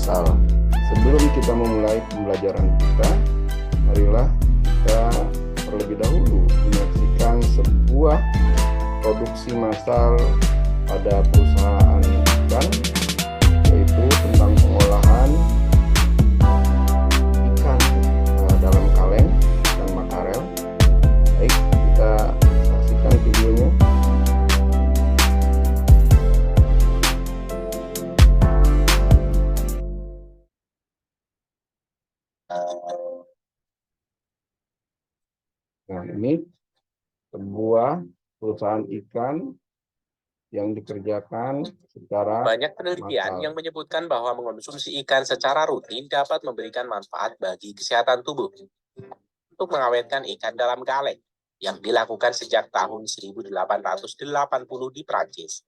massal. Sebelum kita memulai pembelajaran kita, marilah kita terlebih dahulu menyaksikan sebuah produksi massal pada perusahaan ikan, yaitu tentang pengolahan ikan dalam kaleng dan makarel. Baik, kita saksikan videonya. Nah, ini sebuah perusahaan ikan yang dikerjakan secara banyak penelitian massal. yang menyebutkan bahwa mengonsumsi ikan secara rutin dapat memberikan manfaat bagi kesehatan tubuh. Untuk mengawetkan ikan dalam kaleng yang dilakukan sejak tahun 1880 di Prancis.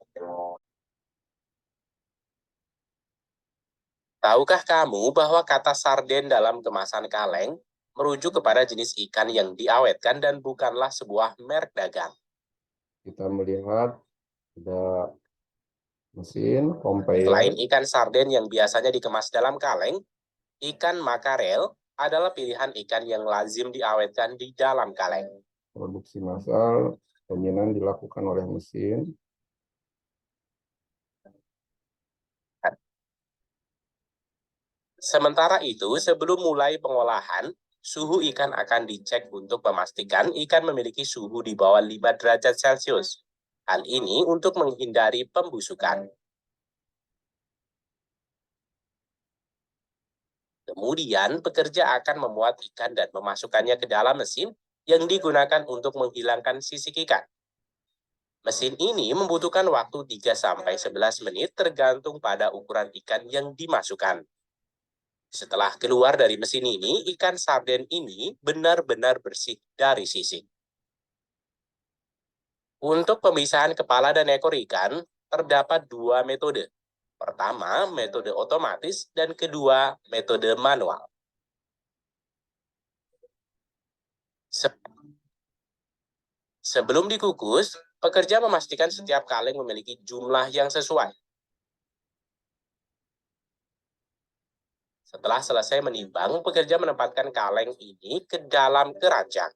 Tahukah kamu bahwa kata sarden dalam kemasan kaleng merujuk kepada jenis ikan yang diawetkan dan bukanlah sebuah merek dagang? Kita melihat ada mesin conveyor. Selain ikan sarden yang biasanya dikemas dalam kaleng, ikan makarel adalah pilihan ikan yang lazim diawetkan di dalam kaleng. Produksi massal dominan dilakukan oleh mesin. Sementara itu, sebelum mulai pengolahan, suhu ikan akan dicek untuk memastikan ikan memiliki suhu di bawah 5 derajat Celcius. Hal ini untuk menghindari pembusukan. Kemudian, pekerja akan memuat ikan dan memasukkannya ke dalam mesin yang digunakan untuk menghilangkan sisik ikan. Mesin ini membutuhkan waktu 3-11 menit tergantung pada ukuran ikan yang dimasukkan. Setelah keluar dari mesin ini, ikan sarden ini benar-benar bersih dari sisik. Untuk pemisahan kepala dan ekor ikan, terdapat dua metode. Pertama, metode otomatis, dan kedua, metode manual. Sebelum dikukus, pekerja memastikan setiap kaleng memiliki jumlah yang sesuai. Setelah selesai menimbang, pekerja menempatkan kaleng ini ke dalam keranjang.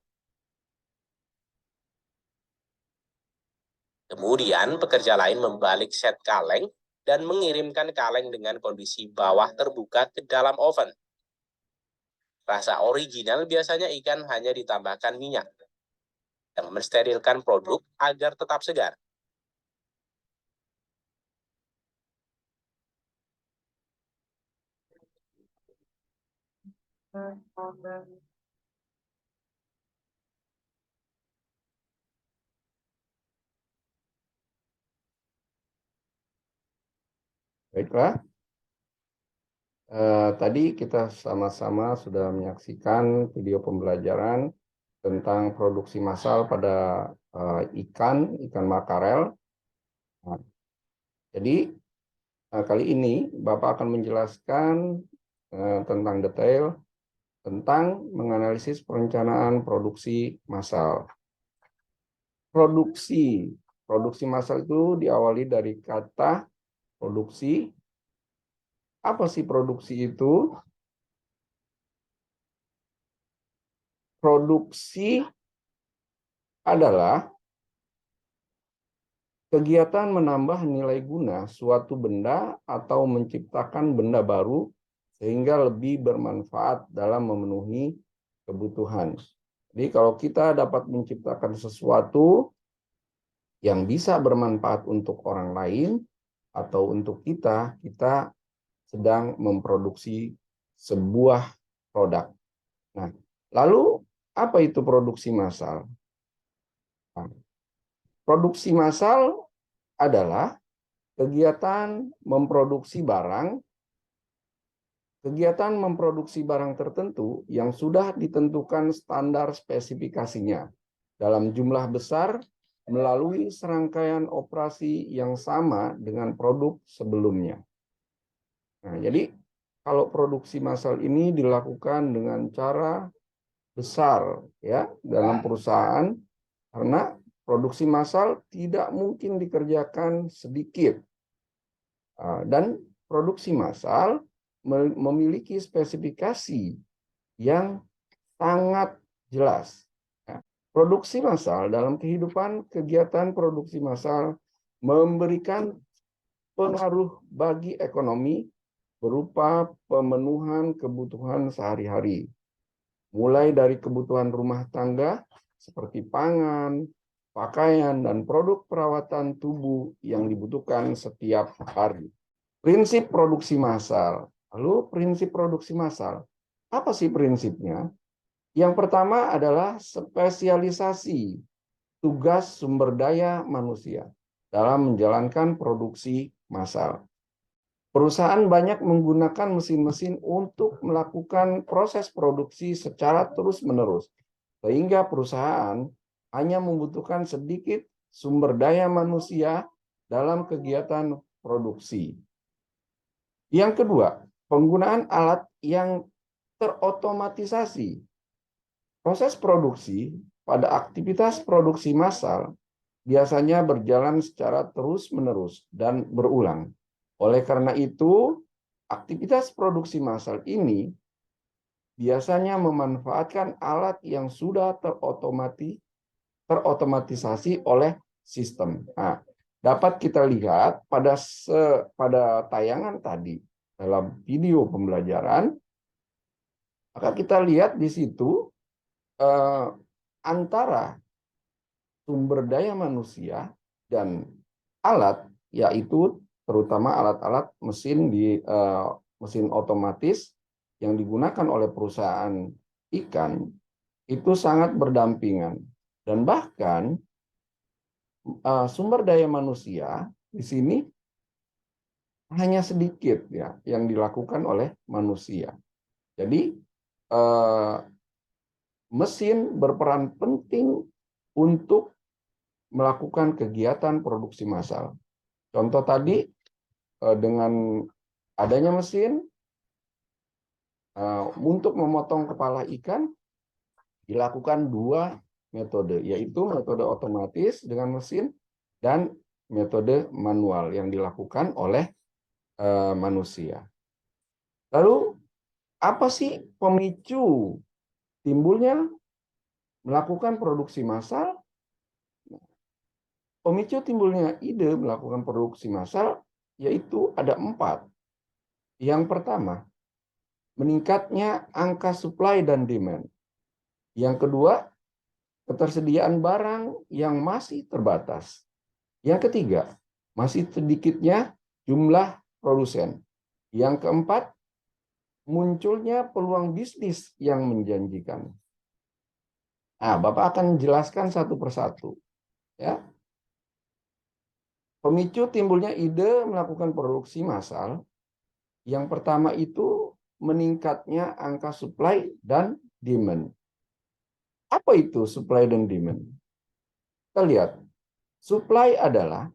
Kemudian, pekerja lain membalik set kaleng dan mengirimkan kaleng dengan kondisi bawah terbuka ke dalam oven. Rasa original biasanya ikan hanya ditambahkan minyak yang mensterilkan produk agar tetap segar. Baiklah, tadi kita sama-sama sudah menyaksikan video pembelajaran tentang produksi massal pada ikan makarel. Nah, jadi kali ini Bapak akan menjelaskan tentang detail tentang menganalisis perencanaan produksi massal. Produksi massal itu diawali dari kata produksi. Apa sih produksi itu? Produksi adalah kegiatan menambah nilai guna suatu benda atau menciptakan benda baru sehingga lebih bermanfaat dalam memenuhi kebutuhan. Jadi kalau kita dapat menciptakan sesuatu yang bisa bermanfaat untuk orang lain atau untuk kita, kita sedang memproduksi sebuah produk. Nah, lalu apa itu produksi massal? Nah, produksi massal adalah kegiatan memproduksi barang tertentu yang sudah ditentukan standar spesifikasinya dalam jumlah besar melalui serangkaian operasi yang sama dengan produk sebelumnya. Nah, jadi kalau produksi massal ini dilakukan dengan cara besar ya dalam perusahaan, karena produksi massal tidak mungkin dikerjakan sedikit. Dan produksi massal memiliki spesifikasi yang sangat jelas. Produksi massal dalam kehidupan kegiatan produksi massal memberikan pengaruh bagi ekonomi berupa pemenuhan kebutuhan sehari-hari. Mulai dari kebutuhan rumah tangga seperti pangan, pakaian, dan produk perawatan tubuh yang dibutuhkan setiap hari. Prinsip produksi massal. Lalu prinsip produksi massal. Apa sih prinsipnya? Yang pertama adalah spesialisasi tugas sumber daya manusia dalam menjalankan produksi massal. Perusahaan banyak menggunakan mesin-mesin untuk melakukan proses produksi secara terus-menerus, sehingga perusahaan hanya membutuhkan sedikit sumber daya manusia dalam kegiatan produksi. Yang kedua, penggunaan alat yang terotomatisasi. Proses produksi pada aktivitas produksi massal biasanya berjalan secara terus-menerus dan berulang. Oleh karena itu, aktivitas produksi massal ini biasanya memanfaatkan alat yang sudah terotomatisasi oleh sistem. Nah, dapat kita lihat pada tayangan tadi dalam video pembelajaran, maka kita lihat di situ antara sumber daya manusia dan alat, yaitu terutama alat-alat mesin otomatis yang digunakan oleh perusahaan ikan, itu sangat berdampingan. Dan bahkan sumber daya manusia di sini hanya sedikit ya yang dilakukan oleh manusia. Jadi mesin berperan penting untuk melakukan kegiatan produksi massal. Contoh tadi, dengan adanya mesin untuk memotong kepala ikan dilakukan dua metode, yaitu metode otomatis dengan mesin dan metode manual yang dilakukan oleh manusia. Lalu apa sih pemicu timbulnya melakukan produksi massal? Pemicu timbulnya ide melakukan produksi massal yaitu ada 4. Yang pertama, meningkatnya angka supply dan demand. Yang kedua, ketersediaan barang yang masih terbatas. Yang ketiga, masih sedikitnya jumlah produsen. Yang keempat, munculnya peluang bisnis yang menjanjikan. Nah, Bapak akan jelaskan satu persatu. Ya. Pemicu timbulnya ide melakukan produksi massal. Yang pertama itu meningkatnya angka supply dan demand. Apa itu supply dan demand? Kita lihat, supply adalah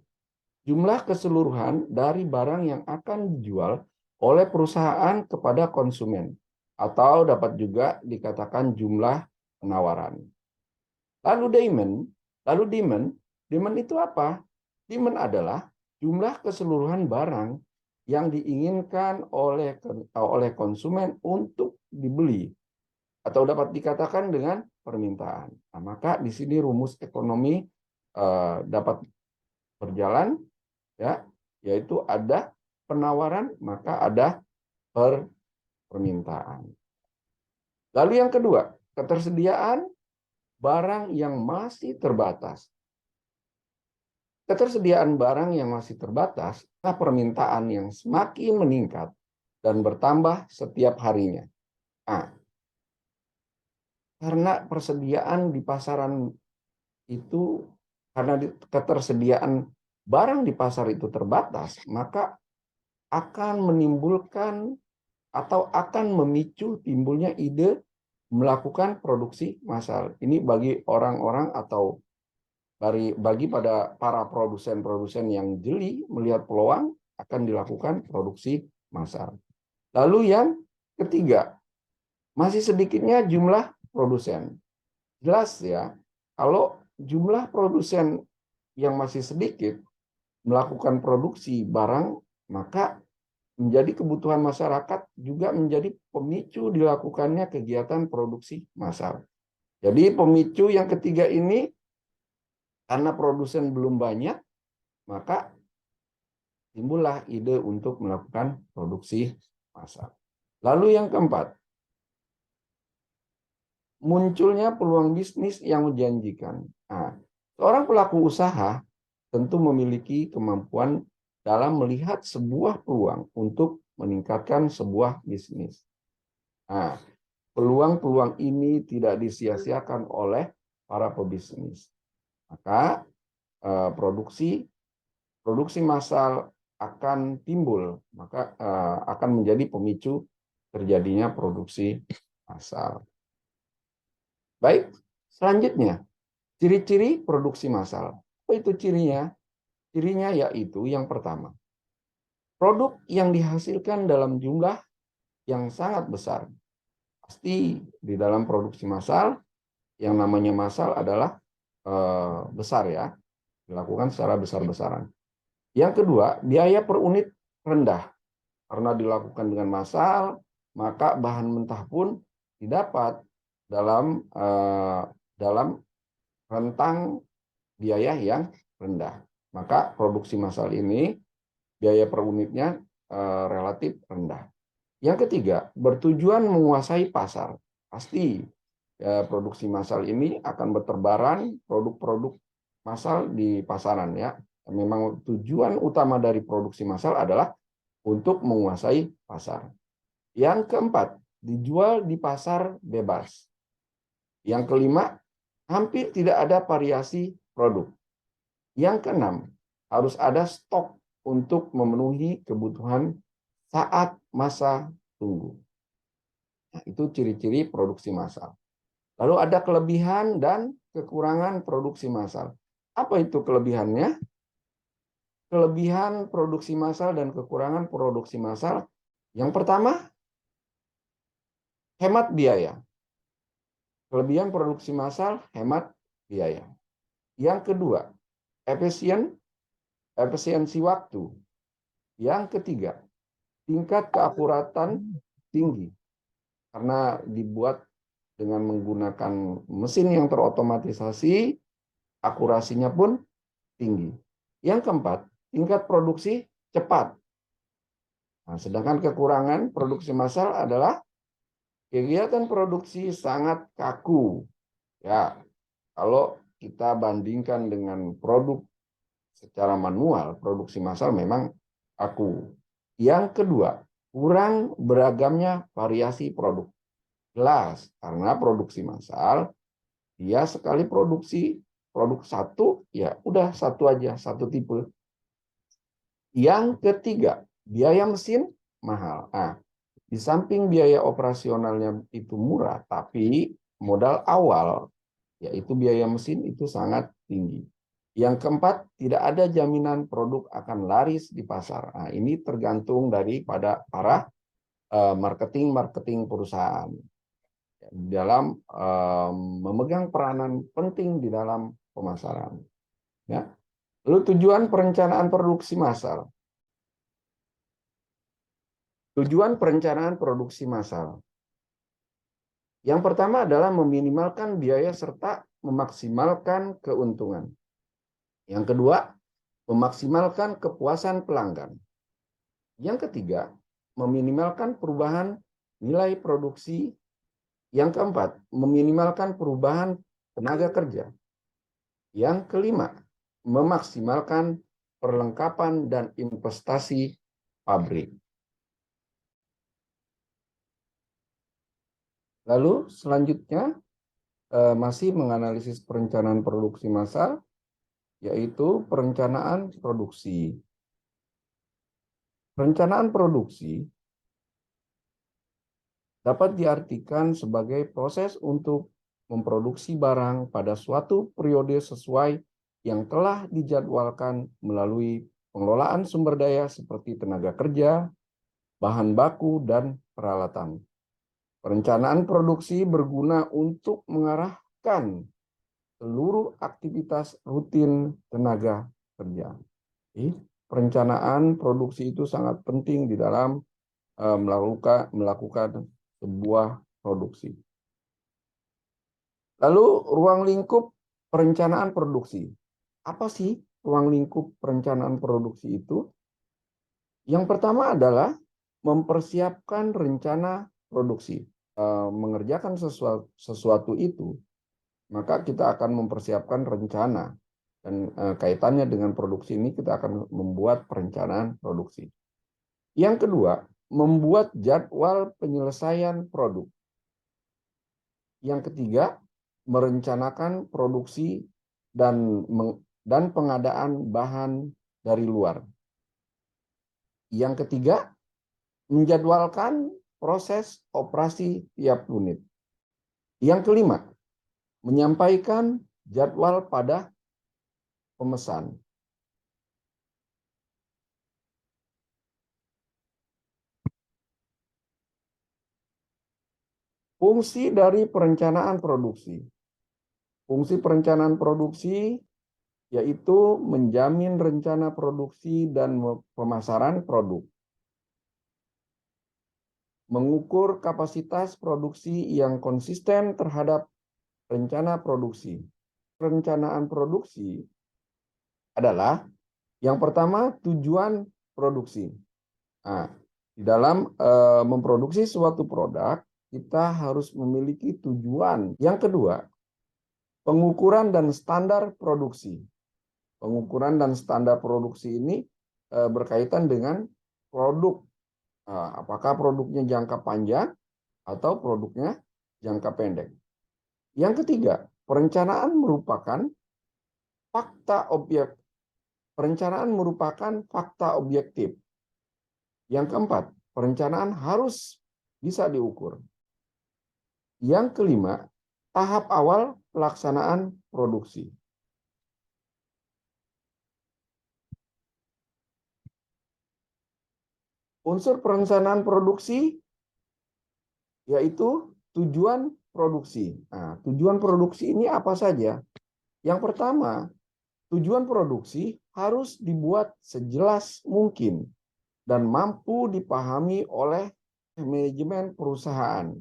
jumlah keseluruhan dari barang yang akan dijual oleh perusahaan kepada konsumen, atau dapat juga dikatakan jumlah penawaran. Lalu demand itu apa? Demand adalah jumlah keseluruhan barang yang diinginkan oleh konsumen untuk dibeli, atau dapat dikatakan dengan permintaan. Nah, maka di sini rumus ekonomi dapat berjalan, ya, yaitu ada penawaran maka ada permintaan. Lalu yang kedua, ketersediaan barang yang masih terbatas. Ketersediaan barang yang masih terbatas, permintaan yang semakin meningkat dan bertambah setiap harinya. Nah, karena persediaan di pasaran itu, karena ketersediaan barang di pasar itu terbatas, maka akan menimbulkan atau akan memicu timbulnya ide melakukan produksi massal. Ini bagi orang-orang atau bagi pada para produsen-produsen yang jeli melihat peluang akan dilakukan produksi massal. Lalu yang ketiga, masih sedikitnya jumlah produsen. Jelas ya, kalau jumlah produsen yang masih sedikit melakukan produksi barang, maka menjadi kebutuhan masyarakat juga menjadi pemicu dilakukannya kegiatan produksi massal. Jadi pemicu yang ketiga ini, karena produsen belum banyak, maka timbullah ide untuk melakukan produksi massal. Lalu yang keempat, munculnya peluang bisnis yang menjanjikan. Nah, seorang pelaku usaha tentu memiliki kemampuan dalam melihat sebuah peluang untuk meningkatkan sebuah bisnis. Nah, peluang-peluang ini tidak disia-siakan oleh para pebisnis. Maka produksi massal akan timbul, maka akan menjadi pemicu terjadinya produksi massal. Baik, selanjutnya ciri-ciri produksi massal. Apa itu cirinya? Cirinya yaitu yang pertama, produk yang dihasilkan dalam jumlah yang sangat besar. Pasti di dalam produksi massal, yang namanya massal adalah besar ya, dilakukan secara besar-besaran. Yang kedua, biaya per unit rendah. Karena dilakukan dengan massal, maka bahan mentah pun didapat dalam rentang biaya yang rendah. Maka produksi massal ini biaya per unitnya relatif rendah. Yang ketiga, bertujuan menguasai pasar. Pasti produksi massal ini akan berterbaran produk-produk massal di pasaran ya. Memang tujuan utama dari produksi massal adalah untuk menguasai pasar. Yang keempat, dijual di pasar bebas. Yang kelima, hampir tidak ada variasi produk. Yang keenam, harus ada stok untuk memenuhi kebutuhan saat masa tunggu. Nah, itu ciri-ciri produksi massal. Lalu ada kelebihan dan kekurangan produksi massal. Apa itu kelebihannya? Kelebihan produksi massal dan kekurangan produksi massal. Yang pertama, hemat biaya. Kelebihan produksi massal, hemat biaya. Yang kedua, efisiensi waktu. Yang ketiga, tingkat keakuratan tinggi. Karena dibuat dengan menggunakan mesin yang terotomatisasi, akurasinya pun tinggi. Yang keempat, tingkat produksi cepat. Nah, sedangkan kekurangan produksi massal adalah kegiatan produksi sangat kaku. Ya, kalau kita bandingkan dengan produk secara manual, produksi massal memang kaku. Yang kedua, kurang beragamnya variasi produk. Jelas, karena produksi massal, dia sekali produksi produk satu, ya udah satu aja, satu tipe. Yang ketiga, biaya mesin mahal. Nah, di samping biaya operasionalnya itu murah, tapi modal awal, yaitu biaya mesin itu sangat tinggi. Yang keempat, tidak ada jaminan produk akan laris di pasar. Nah, ini tergantung daripada para marketing perusahaan dalam memegang peranan penting di dalam pemasaran. Ya. Lalu tujuan perencanaan produksi massal. Tujuan perencanaan produksi massal. Yang pertama adalah meminimalkan biaya serta memaksimalkan keuntungan. Yang kedua, memaksimalkan kepuasan pelanggan. Yang ketiga, meminimalkan perubahan nilai produksi. Yang keempat, meminimalkan perubahan tenaga kerja. Yang kelima, memaksimalkan perlengkapan dan investasi pabrik. Lalu selanjutnya masih menganalisis perencanaan produksi massal, yaitu perencanaan produksi. Perencanaan produksi dapat diartikan sebagai proses untuk memproduksi barang pada suatu periode sesuai yang telah dijadwalkan melalui pengelolaan sumber daya seperti tenaga kerja, bahan baku, dan peralatan. Perencanaan produksi berguna untuk mengarahkan seluruh aktivitas rutin tenaga kerja. perencanaan produksi itu sangat penting di dalam melakukan sebuah produksi. Lalu ruang lingkup perencanaan produksi. Apa sih ruang lingkup perencanaan produksi itu? Yang pertama adalah mempersiapkan rencana produksi. Mengerjakan sesuatu itu, maka kita akan mempersiapkan rencana. Dan kaitannya dengan produksi ini kita akan membuat perencanaan produksi. Yang kedua, membuat jadwal penyelesaian produk. Yang ketiga, merencanakan produksi dan pengadaan bahan dari luar. Yang ketiga, menjadwalkan proses operasi tiap unit. Yang kelima, menyampaikan jadwal pada pemesan. Fungsi dari perencanaan produksi. Fungsi perencanaan produksi yaitu menjamin rencana produksi dan pemasaran produk. Mengukur kapasitas produksi yang konsisten terhadap rencana produksi. Perencanaan produksi adalah yang pertama tujuan produksi. Nah, di dalam memproduksi suatu produk, kita harus memiliki tujuan. Yang kedua, pengukuran dan standar produksi. Pengukuran dan standar produksi ini berkaitan dengan produk. Apakah produknya jangka panjang atau produknya jangka pendek. Yang ketiga, perencanaan merupakan fakta objektif. Yang keempat, perencanaan harus bisa diukur. Yang kelima, tahap awal pelaksanaan produksi. Unsur perencanaan produksi yaitu tujuan produksi. Nah, tujuan produksi ini apa saja? Yang pertama, tujuan produksi harus dibuat sejelas mungkin dan mampu dipahami oleh manajemen perusahaan.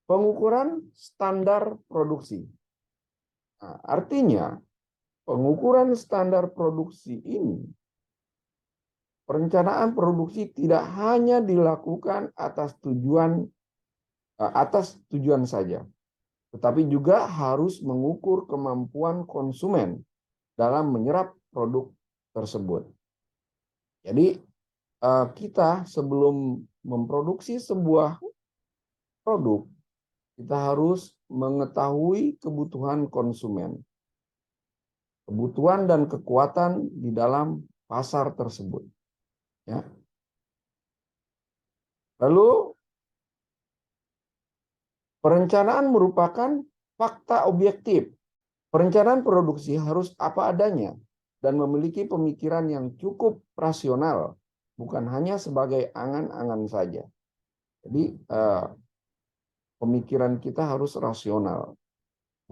Pengukuran standar produksi. Nah, artinya, pengukuran standar produksi ini, perencanaan produksi tidak hanya dilakukan atas tujuan saja, tetapi juga harus mengukur kemampuan konsumen dalam menyerap produk tersebut. Jadi, kita sebelum memproduksi sebuah produk, kita harus mengetahui kebutuhan konsumen, kebutuhan dan kekuatan di dalam pasar tersebut. Ya. Lalu, perencanaan merupakan fakta objektif. Perencanaan produksi harus apa adanya dan memiliki pemikiran yang cukup rasional, bukan hanya sebagai angan-angan saja. Jadi, pemikiran kita harus rasional,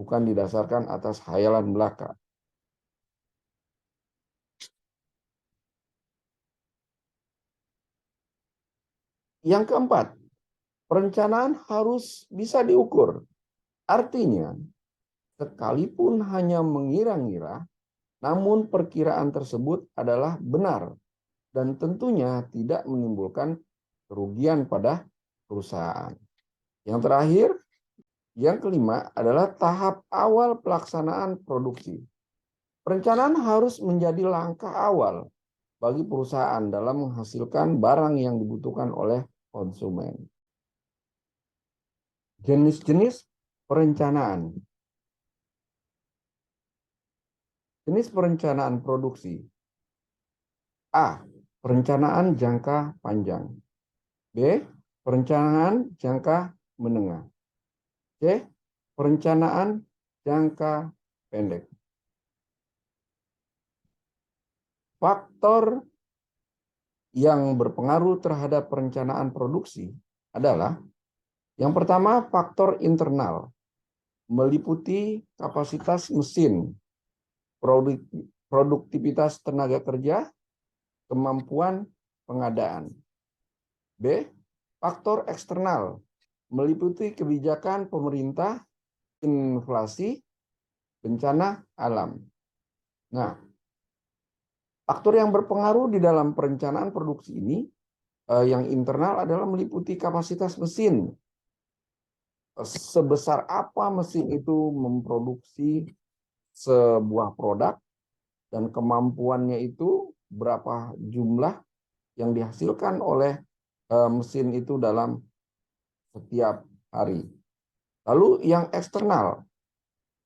bukan didasarkan atas khayalan belaka. Yang keempat, perencanaan harus bisa diukur. Artinya, sekalipun hanya mengira-ngira, namun perkiraan tersebut adalah benar dan tentunya tidak menimbulkan kerugian pada perusahaan. Yang terakhir, yang kelima adalah tahap awal pelaksanaan produksi. Perencanaan harus menjadi langkah awal bagi perusahaan dalam menghasilkan barang yang dibutuhkan oleh konsumen. Jenis-jenis perencanaan. Jenis perencanaan produksi. A. Perencanaan jangka panjang. B. Perencanaan jangka menengah. C. Perencanaan jangka pendek. Faktor yang berpengaruh terhadap perencanaan produksi adalah yang pertama, faktor internal, meliputi kapasitas mesin, produktivitas tenaga kerja, kemampuan pengadaan. B. Faktor eksternal meliputi kebijakan pemerintah, inflasi, bencana alam. Nah, faktor yang berpengaruh di dalam perencanaan produksi ini yang internal adalah meliputi kapasitas mesin. Sebesar apa mesin itu memproduksi sebuah produk dan kemampuannya itu berapa jumlah yang dihasilkan oleh mesin itu dalam setiap hari. Lalu yang eksternal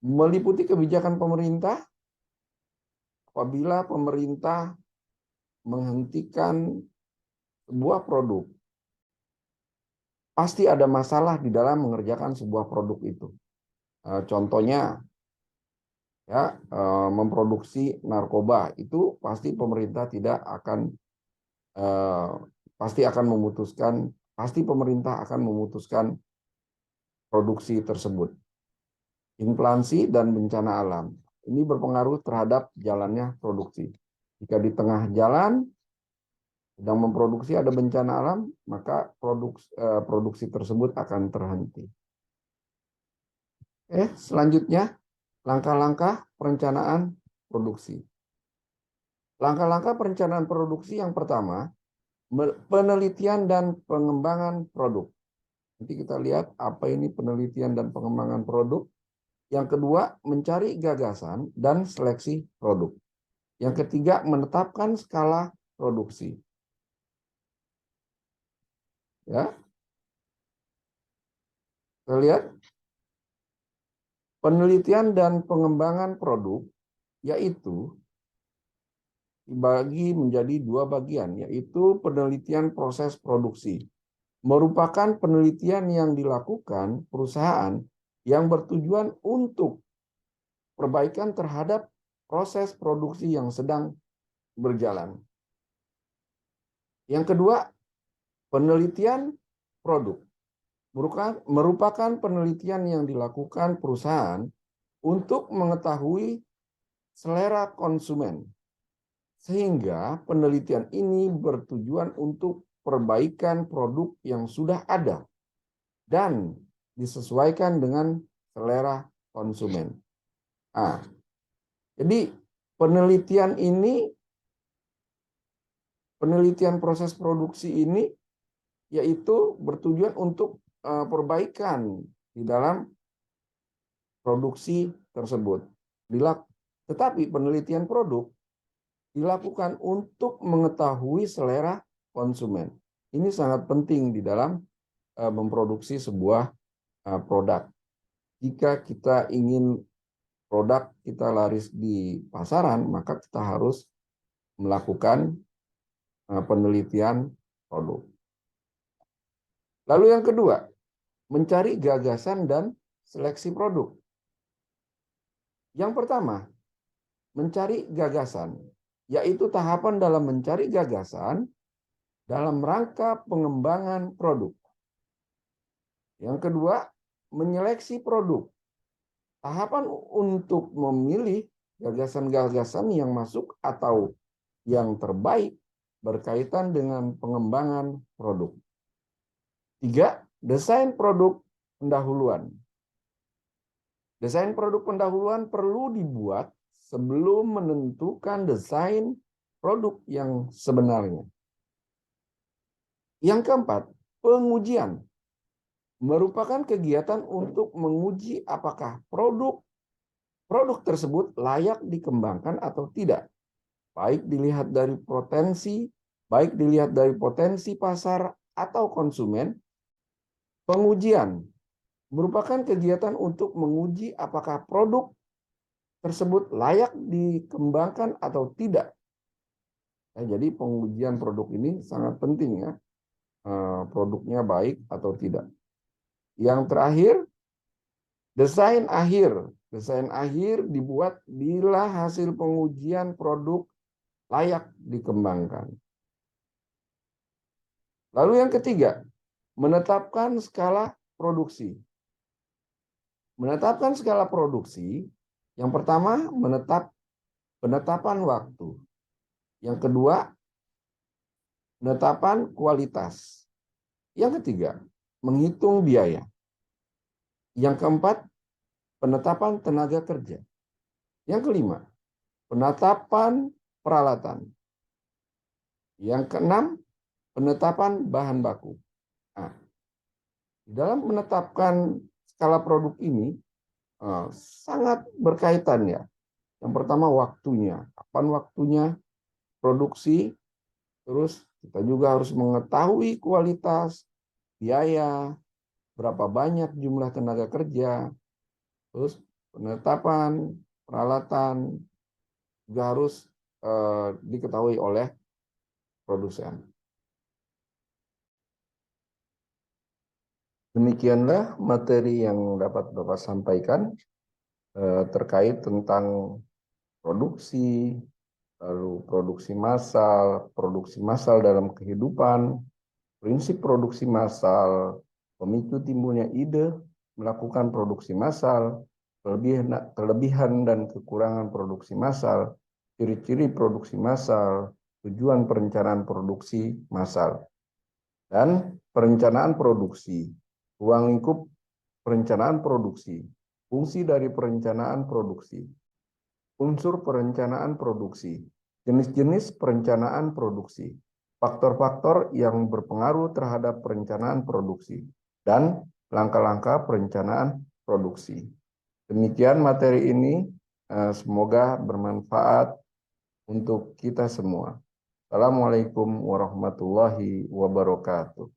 meliputi kebijakan pemerintah. Apabila pemerintah menghentikan sebuah produk, pasti ada masalah di dalam mengerjakan sebuah produk itu. Contohnya, ya, memproduksi narkoba itu pasti pemerintah tidak akan pasti pemerintah akan memutuskan produksi tersebut. Inflasi dan bencana alam ini berpengaruh terhadap jalannya produksi. Jika di tengah jalan sedang memproduksi ada bencana alam, maka produksi tersebut akan terhenti. Selanjutnya, langkah-langkah perencanaan produksi. Langkah-langkah perencanaan produksi yang pertama, penelitian dan pengembangan produk. Nanti kita lihat apa ini penelitian dan pengembangan produk. Yang kedua, mencari gagasan dan seleksi produk. Yang ketiga, menetapkan skala produksi. Ya. Kita lihat penelitian dan pengembangan produk yaitu dibagi menjadi dua bagian, yaitu penelitian proses produksi. Merupakan penelitian yang dilakukan perusahaan yang bertujuan untuk perbaikan terhadap proses produksi yang sedang berjalan. Yang kedua, penelitian produk. Merupakan penelitian yang dilakukan perusahaan untuk mengetahui selera konsumen. Sehingga penelitian ini bertujuan untuk perbaikan produk yang sudah ada dan disesuaikan dengan selera konsumen. Jadi penelitian proses produksi ini yaitu bertujuan untuk perbaikan di dalam produksi tersebut. Tetapi penelitian produk dilakukan untuk mengetahui selera konsumen. Ini sangat penting di dalam memproduksi sebuah produk. Jika kita ingin produk kita laris di pasaran, maka kita harus melakukan penelitian produk. Lalu yang kedua, mencari gagasan dan seleksi produk. Yang pertama, mencari gagasan, yaitu tahapan dalam mencari gagasan dalam rangka pengembangan produk. Yang kedua, menyeleksi produk. Tahapan untuk memilih gagasan-gagasan yang masuk atau yang terbaik berkaitan dengan pengembangan produk. 3. Desain produk pendahuluan. Desain produk pendahuluan perlu dibuat sebelum menentukan desain produk yang sebenarnya. Yang keempat, pengujian. Merupakan kegiatan untuk menguji apakah produk tersebut layak dikembangkan atau tidak. Baik dilihat dari potensi pasar atau konsumen. Pengujian merupakan kegiatan untuk menguji apakah produk tersebut layak dikembangkan atau tidak. Jadi pengujian produk ini sangat penting ya. Produknya baik atau tidak. Yang terakhir, desain akhir. Desain akhir dibuat bila hasil pengujian produk layak dikembangkan. Lalu yang ketiga, menetapkan skala produksi. Menetapkan skala produksi, yang pertama penetapan waktu. Yang kedua, penetapan kualitas. Yang ketiga, menghitung biaya. Yang keempat, penetapan tenaga kerja. Yang kelima, penetapan peralatan. Yang keenam, penetapan bahan baku. Nah, dalam menetapkan skala produk ini sangat berkaitan ya. Yang pertama waktunya, kapan waktunya produksi, terus kita juga harus mengetahui kualitas, biaya, berapa banyak jumlah tenaga kerja, terus penetapan peralatan juga harus diketahui oleh produsen. Demikianlah materi yang dapat Bapak sampaikan terkait tentang produksi, lalu produksi massal dalam kehidupan, prinsip produksi massal, pemicu timbulnya ide melakukan produksi massal, kelebihan dan kekurangan produksi massal, ciri-ciri produksi massal, tujuan perencanaan produksi massal, dan perencanaan produksi, ruang lingkup perencanaan produksi, fungsi dari perencanaan produksi, unsur perencanaan produksi, jenis-jenis perencanaan produksi, faktor-faktor yang berpengaruh terhadap perencanaan produksi, dan langkah-langkah perencanaan produksi. Demikian materi ini, semoga bermanfaat untuk kita semua. Assalamualaikum warahmatullahi wabarakatuh.